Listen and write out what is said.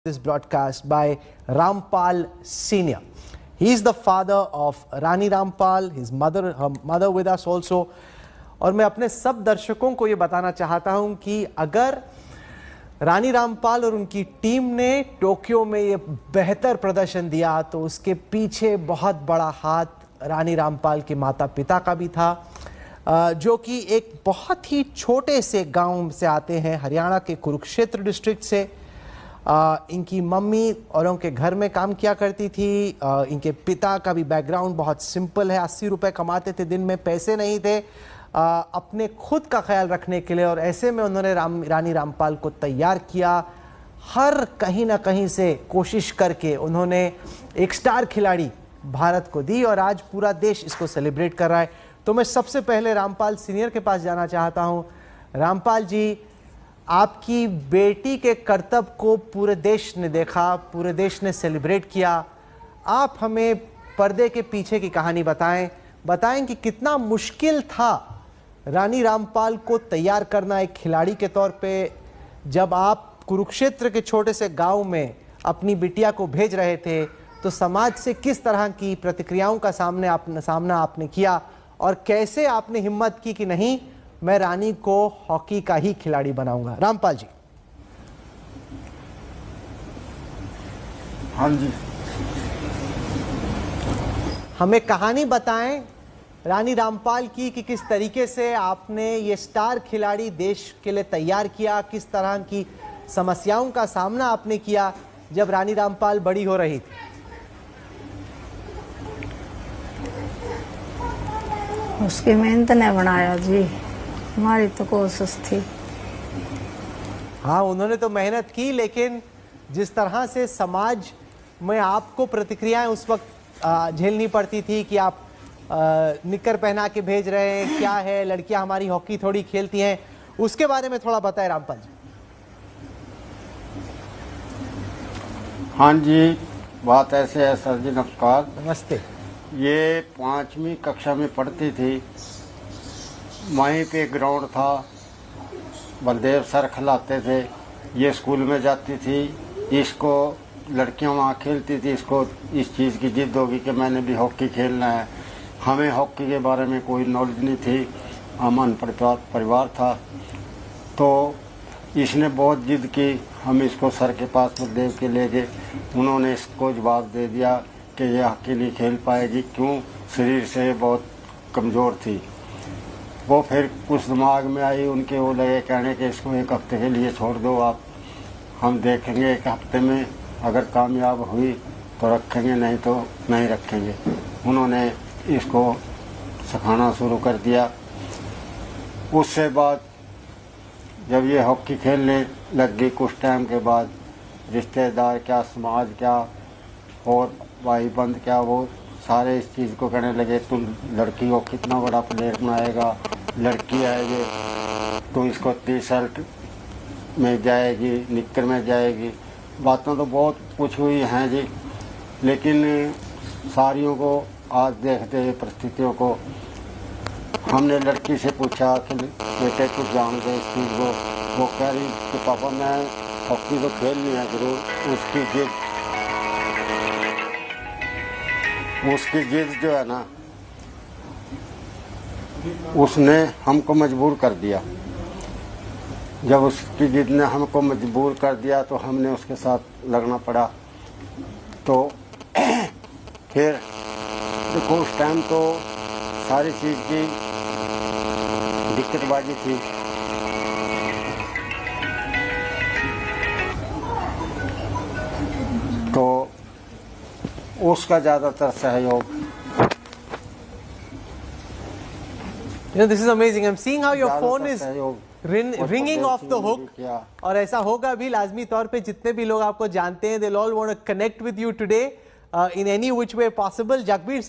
This broadcast by Rampal Senior. He is the father of Rani Rampal, his her mother with us also. और मैं अपने सब दर्शकों को ये बताना चाहता हूं कि अगर रानी रामपाल और उनकी टीम ने टोक्यो में ये बेहतर प्रदर्शन दिया तो उसके पीछे बहुत बड़ा हाथ रानी रामपाल के माता पिता का भी था, जो कि एक बहुत ही छोटे से गांव से आते हैं, हरियाणा के कुरुक्षेत्र डिस्ट्रिक्ट से। इनकी मम्मी और उनके घर में काम किया करती थी। इनके पिता का भी बैकग्राउंड बहुत सिंपल है, 80 रुपए कमाते थे दिन में, पैसे नहीं थे अपने खुद का ख्याल रखने के लिए, और ऐसे में उन्होंने रानी रामपाल को तैयार किया। हर कहीं ना कहीं से कोशिश करके उन्होंने एक स्टार खिलाड़ी भारत को दी और आज पूरा देश इसको सेलिब्रेट कर रहा है। तो मैं सबसे पहले रामपाल सीनियर के पास जाना चाहता हूँ। रामपाल जी, आपकी बेटी के कर्तव्य को पूरे देश ने देखा, पूरे देश ने सेलिब्रेट किया। आप हमें पर्दे के पीछे की कहानी बताएं कि कितना मुश्किल था रानी रामपाल को तैयार करना एक खिलाड़ी के तौर पे, जब आप कुरुक्षेत्र के छोटे से गांव में अपनी बिटिया को भेज रहे थे तो समाज से किस तरह की प्रतिक्रियाओं का सामना आपने किया, और कैसे आपने हिम्मत की कि नहीं, मैं रानी को हॉकी का ही खिलाड़ी बनाऊंगा। रामपाल जी। हाँ जी, हमें कहानी बताएं रानी रामपाल की कि किस तरीके से आपने ये स्टार खिलाड़ी देश के लिए तैयार किया, किस तरह की समस्याओं का सामना आपने किया जब रानी रामपाल बड़ी हो रही थी। उसकी मेहनत ने बनाया जी, हमारी तो कोशिश थी। हाँ, उन्होंने तो मेहनत की, लेकिन जिस तरह से समाज में आपको प्रतिक्रियाएं उस वक्त झेलनी पड़ती थी कि आप निक्कर पहना के भेज रहे हैं, क्या है, लड़कियां हमारी हॉकी थोड़ी खेलती हैं, उसके बारे में थोड़ा बताएं रामपाल जी। हाँ जी, बात ऐसे है सर जी, नमस्कार। नमस्ते। ये 5वीं कक्षा में पढ़ती थी, वहीं पे ग्राउंड था, बलदेव सर खिलाते थे, ये स्कूल में जाती थी, इसको लड़कियां वहाँ खेलती थी, इसको इस चीज़ की जिद होगी कि मैंने भी हॉकी खेलना है। हमें हॉकी के बारे में कोई नॉलेज नहीं थी, अमन परिवार था, तो इसने बहुत जिद की। हम इसको सर के पास बलदेव के ले गए, उन्होंने इसको जवाब दे दिया कि ये हॉकी नहीं खेल पाएगी, क्यों, शरीर से बहुत कमज़ोर थी। वो फिर कुछ दिमाग में आई उनके, वो लगे कहने कि इसको एक हफ्ते के लिए छोड़ दो आप, हम देखेंगे एक हफ्ते में, अगर कामयाब हुई तो रखेंगे, नहीं तो नहीं रखेंगे। उन्होंने इसको सिखाना शुरू कर दिया। उससे बाद जब ये हॉकी खेलने लग गई, कुछ टाइम के बाद रिश्तेदार क्या, समाज क्या और भाई बंद क्या, वो सारे इस चीज़ को कहने लगे, तुम लड़की को कितना बड़ा प्लेयर बनाएगा, लड़की आएगी तो इसको टी-शर्ट में जाएगी, निक्कर में जाएगी। बातें तो बहुत कुछ हुई हैं जी, लेकिन सारियों को आज देखते हुए परिस्थितियों को, हमने लड़की से पूछा कि बेटे कुछ जान गए इस चीज़ को, वो कह रही कि पापा मैं हॉकी तो खेलनी है जरूर। उसकी जिद जो है ना, उसने हमको मजबूर कर दिया। जब उसकी जिद ने हमको मजबूर कर दिया तो हमने उसके साथ लगना पड़ा। तो फिर देखो, उस टाइम तो सारी चीज़ की दिक्कतबाजी थी। तो उसका ज़्यादातर सहयोग। You know, this is amazing. I'm seeing how your phone is ringing off the hook. और ऐसा होगा भी लाजमी तौर पे, जितने भी लोग आपको जानते हैं, they'll all want to connect with you today in any which way possible. Jagbir